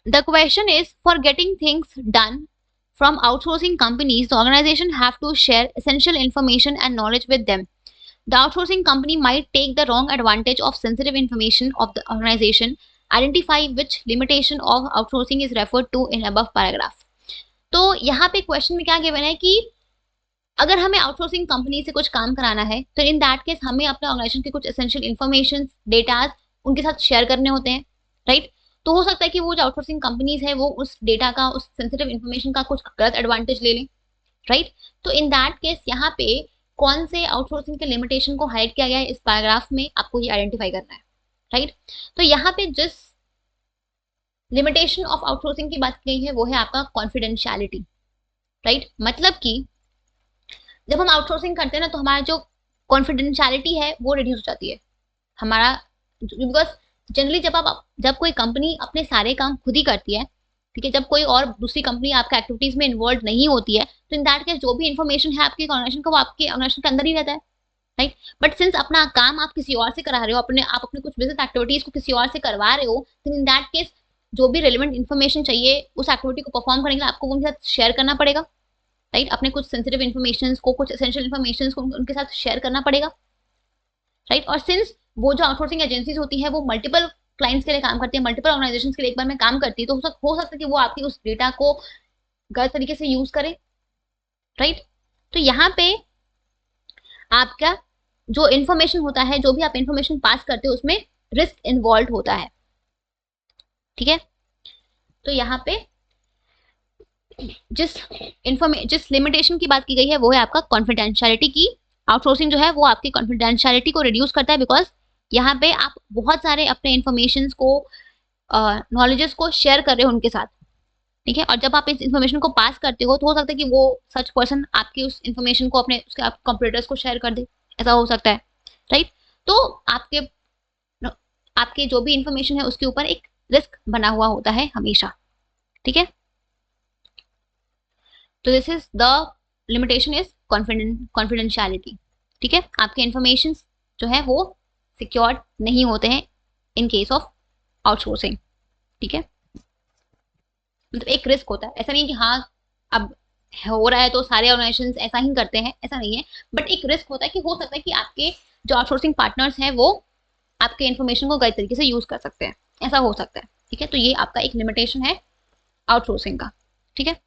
The question is, for getting things done from outsourcing companies, the organization have to share essential information and knowledge with them. The outsourcing company might take the wrong advantage of sensitive information of the organization. Identify which limitation of outsourcing is referred to in above paragraph. तो यहाँ पे question में क्या given है कि अगर हमें outsourcing company से कुछ काम कराना है तो इन दैट केस हमें अपने ऑर्गेनाइजेशन के कुछ एसेंशियल इन्फॉर्मेशन डेटाज उनके साथ शेयर करने होते हैं, राइट। तो हो सकता है कि वो जो आउटसोर्सिंग कंपनीज है वो उस डेटा का, उस सेंसिटिव इन्फॉर्मेशन का कुछ गलत एडवांटेज ले लें, राइट। तो इन दैट केस यहाँ पे कौन से आउटसोर्सिंग के लिमिटेशन को हाइलाइट किया गया है इस पैराग्राफ में, आपको ये आइडेंटिफाई करना है, राइट। तो यहाँ पे जिस लिमिटेशन ऑफ आउटसोर्सिंग की बात की गई है वो है आपका कॉन्फिडेंशियलिटी, राइट। मतलब कि जब हम आउटसोर्सिंग करते हैं ना तो हमारा जो कॉन्फिडेंशियलिटी है वो रिड्यूस हो जाती है हमारा, बिकॉज जनरली जब कोई कंपनी अपने सारे काम खुद ही करती है, ठीक है, जब कोई और दूसरी कंपनी आपके एक्टिविटीज में इन्वॉल्व नहीं होती है तो इन दैट केस जो भी इन्फॉर्मेशन है आपके ऑर्गेनाइजेशन का वो आपके ऑर्गेनाइजेशन के अंदर ही रहता है, राइट। बट सिंस अपना काम आप किसी और से करा रहे हो, आप अपने कुछ बिजनेस एक्टिविटीज को किसी और से करवा रहे हो, तो इन दैट केस जो भी रिलेवेंट इन्फॉर्मेशन चाहिए उस एक्टिविटी को परफॉर्म करने के लिए आपको उनके साथ शेयर करना पड़ेगा, राइट। अपने कुछ सेंसिटिव इन्फॉर्मेशन को, कुछ एसेंशियल इन्फॉर्मेशन को उनके साथ शेयर करना पड़ेगा, राइट। और सिंस वो जो आउटसोर्सिंग एजेंसीज होती है वो मल्टीपल क्लाइंट्स के लिए काम करती है, मल्टीपल ऑर्गेनाइजेशंस के लिए एक बार में काम करती है, तो हो सकता है कि वो आपकी उस डेटा को गलत तरीके से यूज करे, राइट। तो यहाँ पे आपका जो इन्फॉर्मेशन होता है, जो भी आप इन्फॉर्मेशन पास करते हो उसमें रिस्क इन्वॉल्व होता है, ठीक है। तो यहाँ पे जिस लिमिटेशन की बात की गई है वो है आपका कॉन्फिडेंशियलिटी की। आउटसोर्सिंग जो है वो आपकी कॉन्फिडेंशियलिटी को रिड्यूस करता है, बिकॉज यहाँ पे आप बहुत सारे अपने इन्फॉर्मेशन को, नॉलेजेस को शेयर कर रहे हो उनके साथ, ठीक है। और जब आप इस इन्फॉर्मेशन को पास करते हो तो हो सकता है कि वो सच पर्सन आपकी उस इन्फॉर्मेशन को अपने उसके कंप्यूटर्स को शेयर कर दे, ऐसा हो सकता है, राइट। तो आपके जो भी इन्फॉर्मेशन है उसके ऊपर एक रिस्क बना हुआ होता है हमेशा, ठीक है। तो this is the limitation is confidentiality, ठीक है। आपके इन्फॉर्मेशन जो है वो सिक्योर्ड नहीं होते हैं इन केस ऑफ आउटसोर्सिंग, ठीक है। मतलब एक रिस्क होता है, ऐसा नहीं कि हाँ अब हो रहा है तो सारे ऑर्गेनाइजेशंस ऐसा ही करते हैं, ऐसा नहीं है, बट एक रिस्क होता है कि हो सकता है कि आपके जो आउटसोर्सिंग पार्टनर्स हैं वो आपके इन्फॉर्मेशन को गलत तरीके से यूज कर सकते हैं, ऐसा हो सकता है, ठीक है। तो ये आपका एक लिमिटेशन है आउटसोर्सिंग का, ठीक है।